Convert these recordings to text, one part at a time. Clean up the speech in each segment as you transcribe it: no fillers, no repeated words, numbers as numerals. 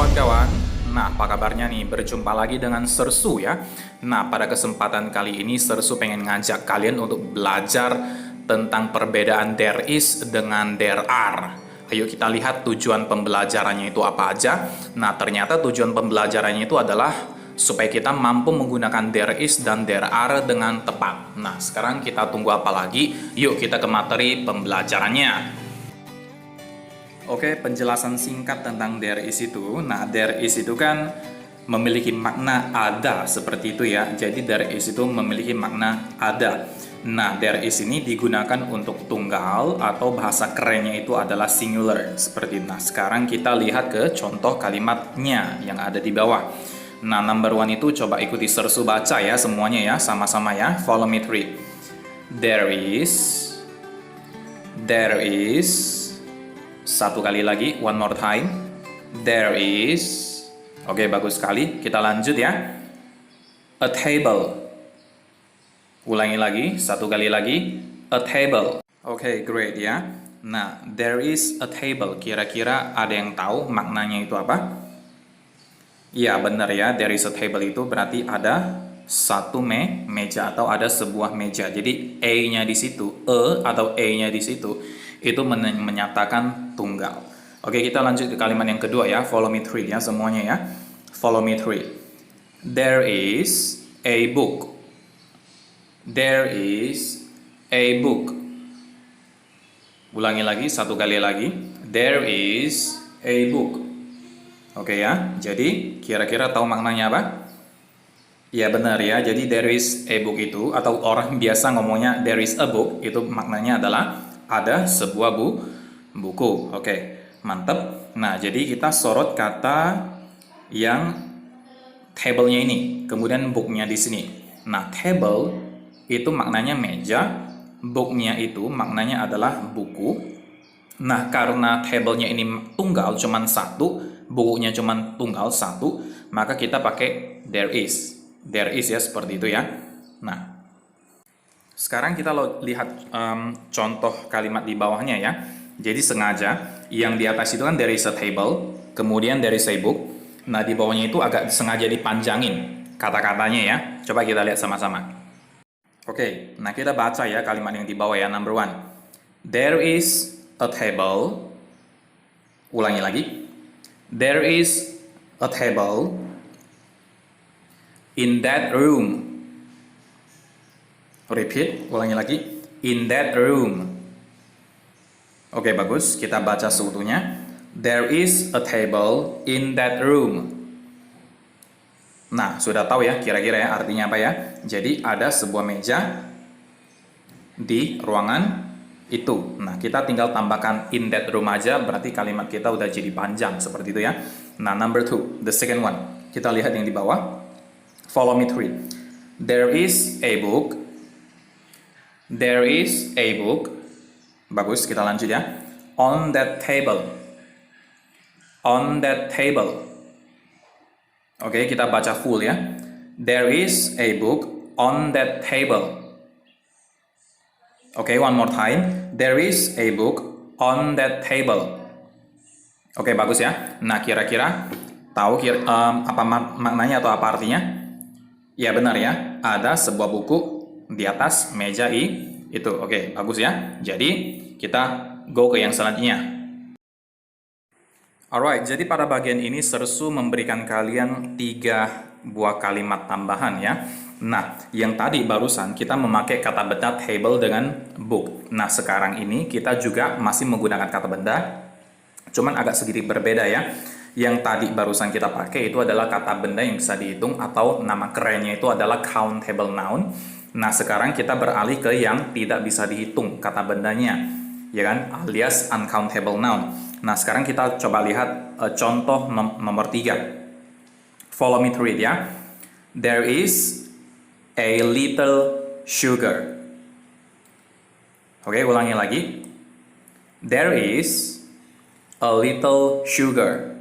kawan-kawan. Nah, apa kabarnya nih? Berjumpa lagi dengan Sersu ya. Nah, pada kesempatan kali ini Sersu pengen ngajak kalian untuk belajar tentang perbedaan there is dengan there are. Ayo kita lihat tujuan pembelajarannya itu apa aja. Nah, ternyata tujuan pembelajarannya itu adalah supaya kita mampu menggunakan there is dan there are dengan tepat. Nah, sekarang kita tunggu apa lagi? Yuk kita ke materi pembelajarannya. Oke, penjelasan singkat tentang there is itu. Nah, there is itu kan memiliki makna ada, seperti itu ya. Jadi there is itu memiliki makna ada. Nah, there is ini digunakan untuk tunggal atau bahasa kerennya itu adalah singular, seperti itu. Nah, sekarang kita lihat ke contoh kalimatnya yang ada di bawah. Nah, number one itu coba ikuti Sersu baca ya semuanya ya, sama-sama ya. Follow me through. There is. Satu kali lagi, one more time. There is. Oke, bagus sekali. Kita lanjut ya. A table. Ulangi lagi, satu kali lagi. A table. Oke, great ya. Nah, there is a table. Kira-kira ada yang tahu maknanya itu apa? Ya, benar ya. There is a table itu berarti ada satu meja atau ada sebuah meja. Jadi A-nya di situ, atau A-nya di situ itu menyatakan tunggal. Oke, kita lanjut ke kalimat yang kedua ya. Follow me through ya semuanya ya. Follow me through. There is a book. There is a book. Ulangi lagi, satu kali lagi. There is a book. Oke ya. Jadi kira-kira tahu maknanya apa? Ya benar ya. Jadi there is a book itu, atau orang biasa ngomongnya there is a book, itu maknanya adalah ada sebuah buku. Oke, mantap. Nah, jadi kita sorot kata yang table-nya ini, kemudian book-nya di sini. Nah, table itu maknanya meja, book-nya itu maknanya adalah buku. Nah, karena table-nya ini tunggal cuman satu, bukunya cuman tunggal satu, maka kita pakai there is. There is ya, seperti itu ya. Nah, sekarang kita lihat contoh kalimat di bawahnya ya. Jadi sengaja yang di atas itu kan there is a table, kemudian there is a book. Nah, di bawahnya itu agak sengaja dipanjangin kata-katanya ya. Coba kita lihat sama-sama. Oke, nah kita baca ya kalimat yang di bawah ya. Number one. There is a table. Ulangi lagi. There is a table in that room. Repeat, ulangi lagi. In that room. Oke, bagus. Kita baca seutuhnya. There is a table in that room. Nah, sudah tahu ya kira-kira ya artinya apa ya. Jadi ada sebuah meja di ruangan itu. Nah, kita tinggal tambahkan in that room aja, berarti kalimat kita udah jadi panjang seperti itu ya. Nah, number two, the second one. Kita lihat yang di bawah. Follow me through. There is a book. There is a book. Bagus, kita lanjut ya. On that table. On that table. Oke, kita baca full ya. There is a book on that table. Oke, one more time. There is a book on that table. Oke, bagus ya. Nah, kira-kira tahu apa maknanya atau apa artinya? Ya, benar ya. Ada sebuah buku di atas meja itu. Oke, bagus ya. Jadi kita go ke yang selanjutnya. Alright, jadi pada bagian ini Sersu memberikan kalian 3 buah kalimat tambahan ya. Nah, yang tadi barusan kita memakai kata benda table dengan book. Nah, sekarang ini kita juga masih menggunakan kata benda, cuman agak sedikit berbeda ya. Yang tadi barusan kita pakai itu adalah kata benda yang bisa dihitung, atau nama kerennya itu adalah countable noun. Nah, sekarang kita beralih ke yang tidak bisa dihitung kata bendanya, ya kan, alias uncountable noun. Nah, sekarang kita coba lihat contoh nomor 3. Follow me through it ya. There is a little sugar. Oke, ulangi lagi. There is a little sugar.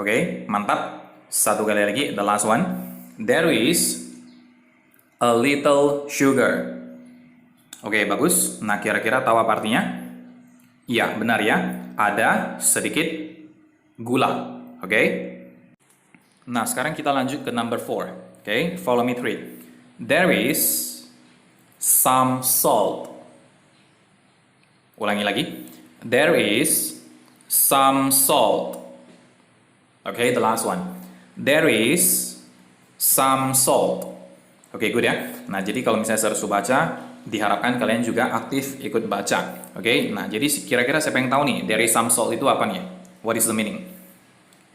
Oke, mantap. Satu kali lagi, the last one. There is a little sugar. Oke, bagus. Nah, kira-kira tahu apa artinya? Ya, benar ya. Ada sedikit gula. Oke? Nah, sekarang kita lanjut ke number 4. Oke, follow me to read. There is some salt. Ulangi lagi. There is some salt. Okay, the last one. There is some salt. Oke, good ya. Nah, jadi kalau misalnya saya suruh baca, diharapkan kalian juga aktif ikut baca. Oke, nah jadi kira-kira siapa yang tahu nih, there is some salt itu apa nih? What is the meaning?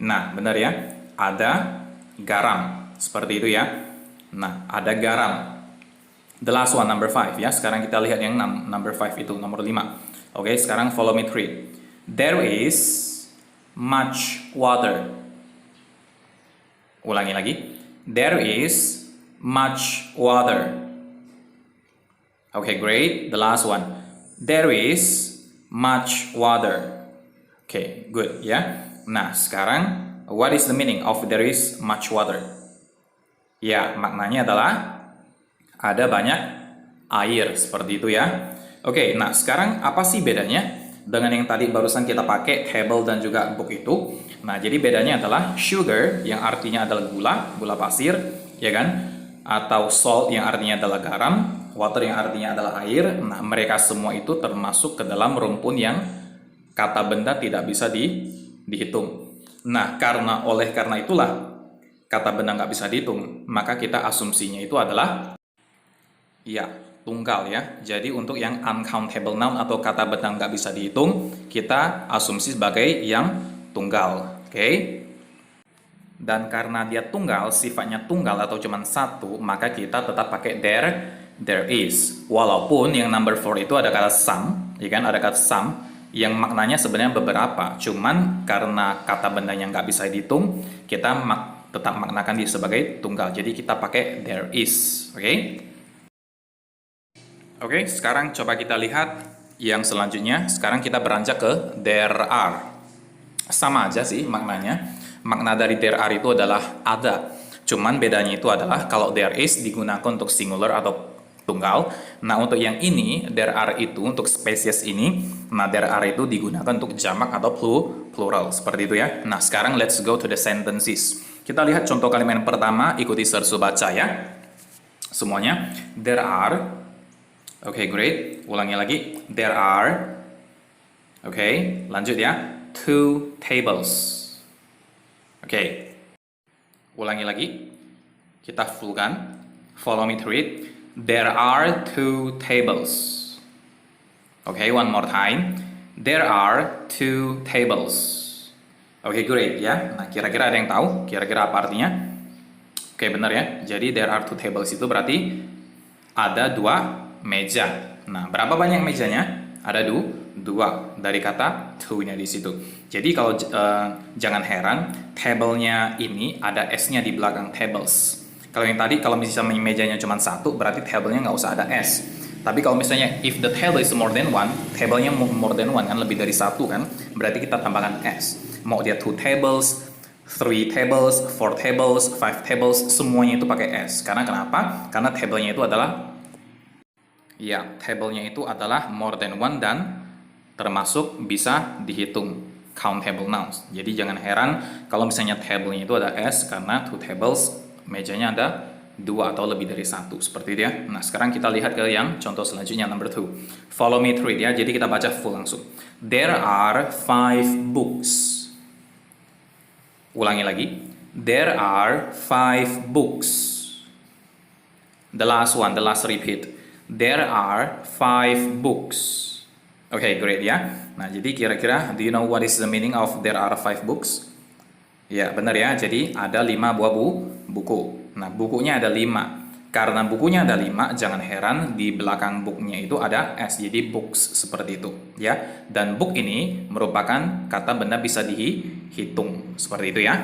Nah, benar ya. Ada garam. Seperti itu ya. Nah, ada garam. The last one, number 5 ya. Sekarang kita lihat yang number 5 itu, nomor 5. Oke, sekarang follow me through. There is much water. Ulangi lagi. There is much water. Okay, great. The last one. There is much water. Okay, good ya. Nah, sekarang what is the meaning of there is much water? Ya, maknanya adalah ada banyak air, seperti itu ya. Oke, nah sekarang apa sih bedanya dengan yang tadi barusan kita pakai table dan juga book itu? Nah, jadi bedanya adalah sugar yang artinya adalah gula pasir, ya kan? Atau salt yang artinya adalah garam, water yang artinya adalah air. Nah, mereka semua itu termasuk ke dalam rumpun yang kata benda tidak bisa dihitung. Nah, oleh karena itulah kata benda nggak bisa dihitung, maka kita asumsinya itu adalah ya tunggal ya. Jadi untuk yang uncountable noun atau kata benda nggak bisa dihitung, kita asumsi sebagai yang tunggal. Oke? Dan karena dia tunggal, sifatnya tunggal atau cuma satu, maka kita tetap pakai there is. Walaupun yang number 4 itu ada kata some, ya kan? Ada kata some yang maknanya sebenarnya beberapa. Cuman karena kata bendanya nggak bisa dihitung, kita tetap maknakan dia sebagai tunggal. Jadi kita pakai there is. Oke? Oke, sekarang coba kita lihat yang selanjutnya. Sekarang kita beranjak ke there are. Sama aja sih maknanya. Makna dari there are itu adalah ada. Cuman bedanya itu adalah kalau there is digunakan untuk singular atau tunggal. Nah, untuk yang ini, there are itu untuk spesies ini. Nah, there are itu digunakan untuk jamak atau plural. Seperti itu ya. Nah, sekarang let's go to the sentences. Kita lihat contoh kalimat yang pertama. Ikuti Sersu baca ya. Semuanya. There are. Oke, great. Ulangi lagi. There are. Oke, lanjut ya. 2 tables. Oke. Ulangi lagi. Kita fullkan. Follow me through it. There are 2 tables. Oke, one more time. There are 2 tables. Oke, great ya. Nah, kira-kira ada yang tahu? Kira-kira apa artinya? Oke, benar ya. Jadi there are 2 tables itu berarti ada 2 meja. Nah, berapa banyak mejanya? Ada 2 dari kata two-nya di situ. Jadi kalau jangan heran, table-nya ini ada S-nya di belakang tables. Kalau yang tadi, kalau misalnya mejanya cuma 1, berarti table-nya nggak usah ada S. Tapi kalau misalnya if the table is more than 1, table-nya more than 1 kan, lebih dari 1 kan, berarti kita tambahkan S. Mau dia 2 tables, 3 tables, 4 tables, 5 tables, semuanya itu pakai S. Karena kenapa? Karena table-nya itu adalah table-nya itu adalah more than 1 dan termasuk bisa dihitung countable nouns. Jadi jangan heran kalau misalnya table-nya itu ada S karena 2 tables, mejanya ada 2 atau lebih dari 1. Seperti itu ya. Nah, sekarang kita lihat ke yang contoh selanjutnya, number 2. Follow me through it ya. Jadi kita baca full langsung. There are 5 books. Ulangi lagi. There are 5 books. The last one, the last repeat. There are 5 books. Okay, great ya. Nah, jadi kira-kira, do you know what is the meaning of there are 5 books? Ya, benar ya. Jadi ada 5 buah buku. Nah, bukunya ada 5. Karena bukunya ada 5, jangan heran di belakang booknya itu ada S. Jadi books seperti itu ya. Dan book ini merupakan kata benda bisa dihitung. Seperti itu ya.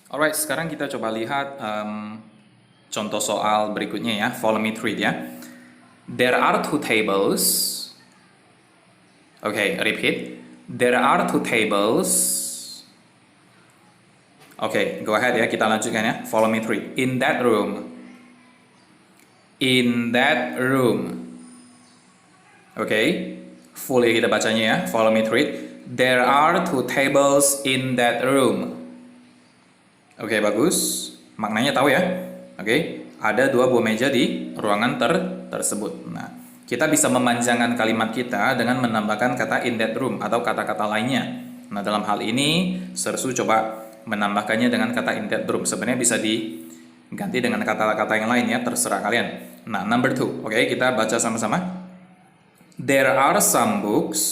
Alright, sekarang kita coba lihat contoh soal berikutnya ya. Follow me through it ya. There are 2 tables. Okay, repeat. There are 2 tables. Okay, go ahead ya. Kita lanjutkan ya. Follow me through it. In that room. In that room. Okay. Full ya kita bacanya ya. Follow me through it. There are 2 tables in that room. Oke, bagus. Maknanya tahu ya. Oke, ada 2 buah meja di ruangan tersebut. Nah, kita bisa memanjangkan kalimat kita dengan menambahkan kata in that room atau kata-kata lainnya. Nah, dalam hal ini, Sersu coba menambahkannya dengan kata in that room. Sebenarnya bisa diganti dengan kata-kata yang lain ya, terserah kalian. Nah, number 2. Oke, kita baca sama-sama. There are some books.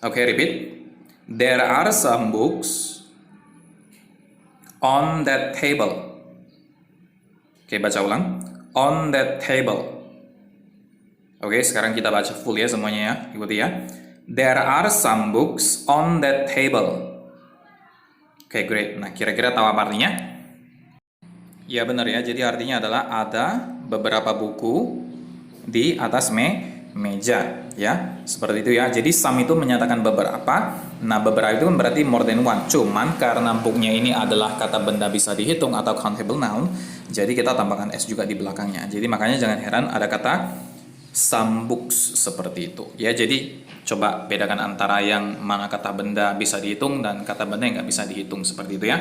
Oke, repeat. There are some books on that table. Oke, baca ulang. On that table. Oke, sekarang kita baca full ya semuanya ya. Ikuti ya. There are some books on that table. Oke, great. Nah, kira-kira tahu apa artinya? Ya, benar ya. Jadi artinya adalah ada beberapa buku di atas meja ya. Seperti itu ya. Jadi some itu menyatakan beberapa. Nah, beberapa itu kan berarti more than one. Cuman karena booknya ini adalah kata benda bisa dihitung atau countable noun, jadi kita tambahkan s juga di belakangnya. Jadi makanya jangan heran ada kata some books seperti itu. Ya, jadi coba bedakan antara yang mana kata benda bisa dihitung dan kata benda yang nggak bisa dihitung seperti itu ya.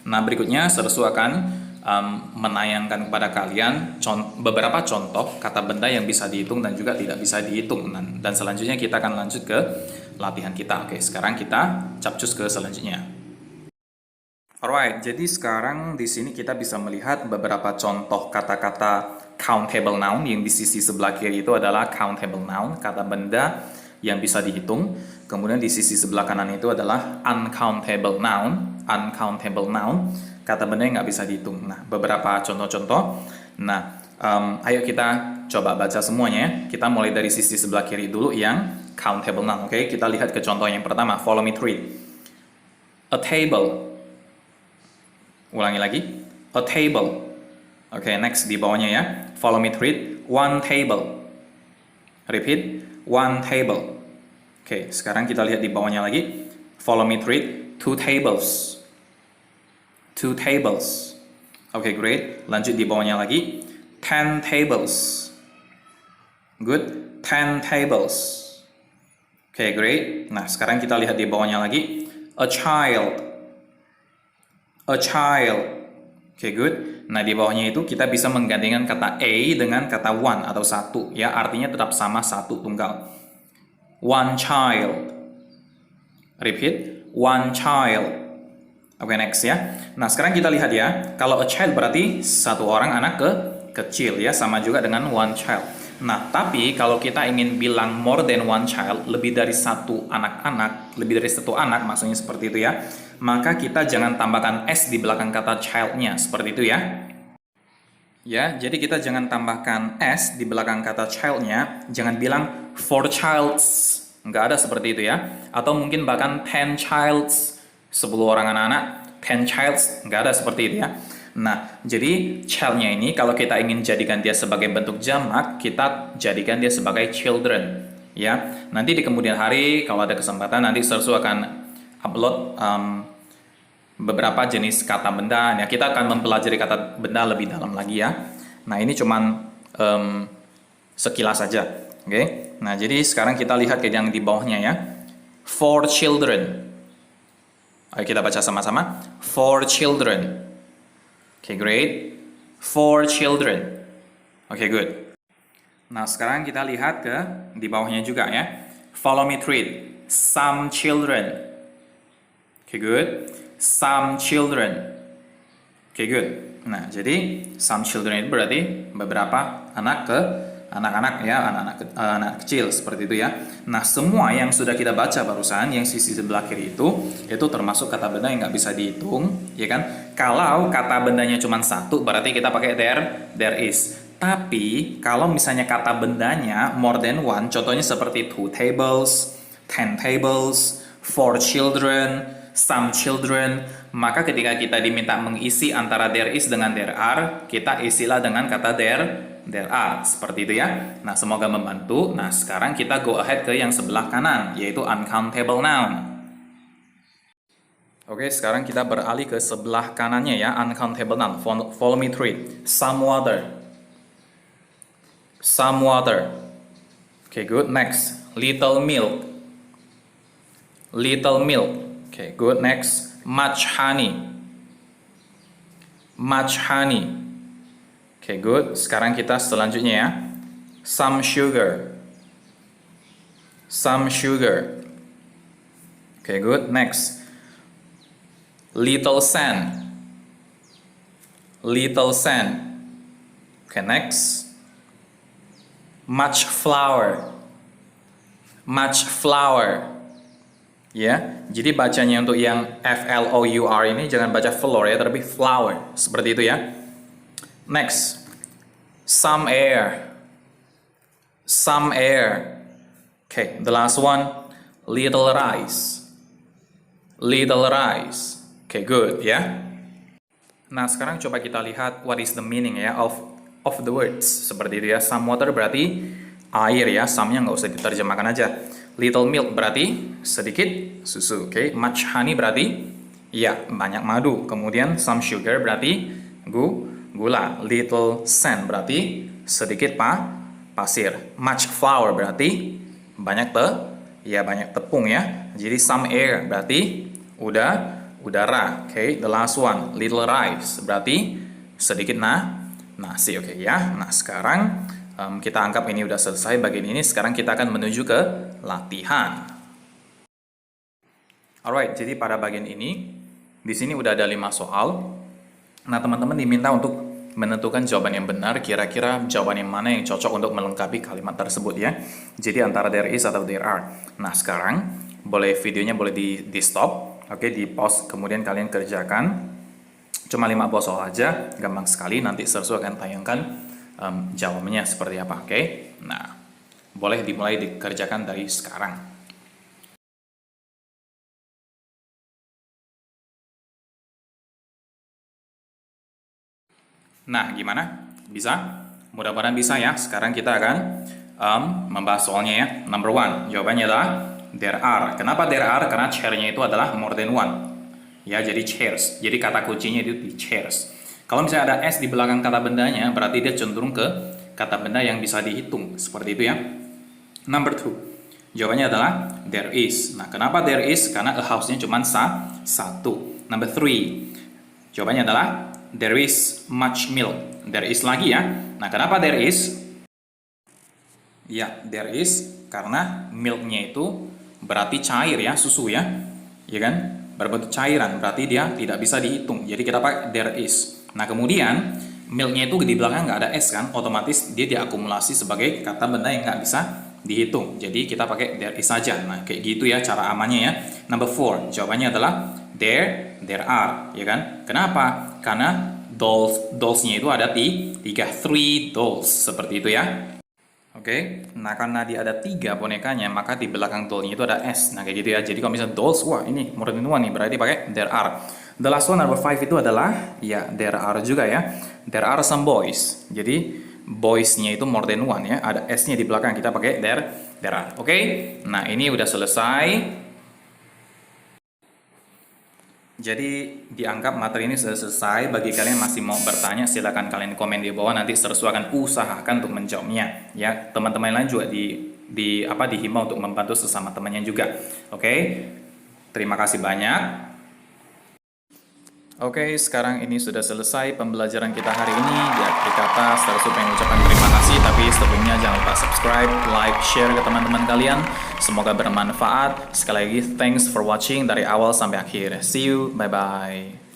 Nah, berikutnya Sersu akan menayangkan kepada kalian beberapa contoh kata benda yang bisa dihitung dan juga tidak bisa dihitung. Dan selanjutnya kita akan lanjut ke latihan kita. Oke, sekarang kita capcus ke selanjutnya. Alright, jadi sekarang di sini kita bisa melihat beberapa contoh kata-kata countable noun yang di sisi sebelah kiri itu adalah countable noun, kata benda yang bisa dihitung. Kemudian di sisi sebelah kanan itu adalah uncountable noun, kata benda yang nggak bisa dihitung. Nah, beberapa contoh-contoh. Nah, ayo kita coba baca semuanya ya. Kita mulai dari sisi sebelah kiri dulu yang countable noun. Oke, kita lihat ke contoh yang pertama. Follow me through. A table. Ulangi lagi. A table. Oke, next di bawahnya ya. Follow me through. One table. Repeat. One table. Oke, sekarang kita lihat di bawahnya lagi. Follow me through. Two tables. Two tables. Oke, great. Lanjut di bawahnya lagi. 10 tables. Good. 10 tables. Oke, great. Nah, sekarang kita lihat di bawahnya lagi. A child. A child. Oke, good. Nah, di bawahnya itu kita bisa menggantikan kata a dengan kata one atau satu. Ya, artinya tetap sama satu tunggal. One child. Repeat. One child. Oke, next ya. Nah, sekarang kita lihat ya. Kalau a child berarti satu orang anak kecil ya. Sama juga dengan one child. Nah, tapi kalau kita ingin bilang more than one child, lebih dari satu anak-anak, lebih dari satu anak, maksudnya seperti itu ya, maka kita jangan tambahkan s di belakang kata child-nya, seperti itu ya. Ya, jadi kita jangan tambahkan s di belakang kata child-nya, jangan bilang 4 childs, nggak ada seperti itu ya. Atau mungkin bahkan 10 childs, 10 orang anak-anak, 10 childs, nggak ada seperti itu ya. Nah, jadi child-nya ini kalau kita ingin jadikan dia sebagai bentuk jamak, kita jadikan dia sebagai children. Ya, nanti di kemudian hari kalau ada kesempatan nanti Sersu akan upload beberapa jenis kata benda. Ya, kita akan mempelajari kata benda lebih dalam lagi ya. Nah, ini cuman sekilas saja. Oke. Nah, jadi sekarang kita lihat ke yang di bawahnya ya. 4 children. Ayo kita baca sama-sama. 4 children. Oke, great. 4 children. Oke, good. Nah, sekarang kita lihat ke di bawahnya juga ya. Follow me through it. Some children. Oke, good. Some children. Oke, good. Nah, jadi some children itu berarti beberapa anak-anak ya, anak kecil seperti itu ya. Nah, semua yang sudah kita baca barusan, yang sisi sebelah kiri itu termasuk kata benda yang nggak bisa dihitung, ya kan? Kalau kata bendanya cuma satu, berarti kita pakai there is. Tapi kalau misalnya kata bendanya more than one, contohnya seperti 2 tables, 10 tables, 4 children, some children, maka ketika kita diminta mengisi antara there is dengan there are, kita isilah dengan kata there are, seperti itu ya. Nah, semoga membantu. Nah, sekarang kita go ahead ke yang sebelah kanan, yaitu uncountable noun. Oke, sekarang kita beralih ke sebelah kanannya ya, uncountable noun. Follow me through it. Some water. Some water. Oke, good. Next, little milk. Little milk. Okay, good. Next, much honey. Much honey. Okay, good. Sekarang kita selanjutnya ya. Some sugar. Some sugar. Okay, good. Next, little sand. Little sand. Okay, next, much flour. Much flour. Ya, jadi bacanya untuk yang flour ini jangan baca flour ya, tapi flower. Seperti itu ya. Next, some air. Some air. Okay, the last one, little rice. Little rice. Okay, good ya. Nah, sekarang coba kita lihat what is the meaning ya of the words. Seperti itu ya. Some water berarti air ya. Some-nya nggak usah diterjemahkan aja. Little milk berarti sedikit susu. Oke, much honey berarti ya banyak madu. Kemudian some sugar berarti gula. Little sand berarti sedikit pasir. Much flour berarti banyak tepung ya. Jadi some air berarti udara. Oke, the last one, little rice berarti sedikit nasi. Oke ya. Nah, sekarang kita anggap ini udah selesai bagian ini. Sekarang kita akan menuju ke latihan. Alright, jadi pada bagian ini di sini udah ada 5 soal. Nah, teman-teman diminta untuk menentukan jawaban yang benar. Kira-kira jawaban yang mana yang cocok untuk melengkapi kalimat tersebut ya. Jadi antara there is atau there are. Nah, sekarang videonya boleh di stop. Oke, di pause. Kemudian kalian kerjakan. Cuma 5 buah soal aja, gampang sekali. Nanti Sersu akan tayangkan jawabannya seperti apa. Oke, nah boleh dimulai dikerjakan dari sekarang. Nah, gimana? Bisa? Mudah-mudahan bisa ya. Sekarang kita akan membahas soalnya ya. Number 1, jawabannya adalah there are. Kenapa there are? Karena chair-nya itu adalah more than one. Ya, jadi chairs. Jadi kata kuncinya itu di chairs. Kalau misalnya ada S di belakang kata bendanya, berarti dia cenderung ke kata benda yang bisa dihitung. Seperti itu ya. Number 2, jawabannya adalah there is. Nah, kenapa there is? Karena a house-nya cuma satu. Number 3, jawabannya adalah there is much milk. There is lagi ya. Nah, kenapa there is? Ya, there is karena milk-nya itu berarti cair ya, susu ya. Ya kan? Berbentuk cairan, berarti dia tidak bisa dihitung. Jadi kita pakai there is. Nah, kemudian milk-nya itu di belakang nggak ada S kan, otomatis dia diakumulasi sebagai kata benda yang nggak bisa dihitung. Jadi kita pakai there is saja. Nah, kayak gitu ya cara amannya ya. Number 4, jawabannya adalah there are, ya kan? Kenapa? Karena dolls-nya itu ada 3 dolls, seperti itu ya. Oke, nah karena dia ada 3 bonekanya, maka di belakang doll-nya itu ada S. Nah, kayak gitu ya. Jadi kalau misalnya dolls, wah ini more than one nih, berarti pakai there are. The last one, number 5 itu adalah, ya there are juga ya. There are some boys. Jadi, boys-nya itu more than one ya. Ada S-nya di belakang, kita pakai there are. Oke, nah ini udah selesai. Jadi, dianggap materi ini sudah selesai. Bagi kalian yang masih mau bertanya, silakan kalian komen di bawah. Nanti Sersu akan usahakan untuk menjawabnya. Ya, teman-teman lain juga dihimbau untuk membantu sesama temannya juga. Oke, terima kasih banyak. Oke, sekarang ini sudah selesai pembelajaran kita hari ini. Di akhir kata, Sersu pengen ucapkan terima kasih. Tapi sebelumnya jangan lupa subscribe, like, share ke teman-teman kalian. Semoga bermanfaat. Sekali lagi, thanks for watching dari awal sampai akhir. See you, bye-bye.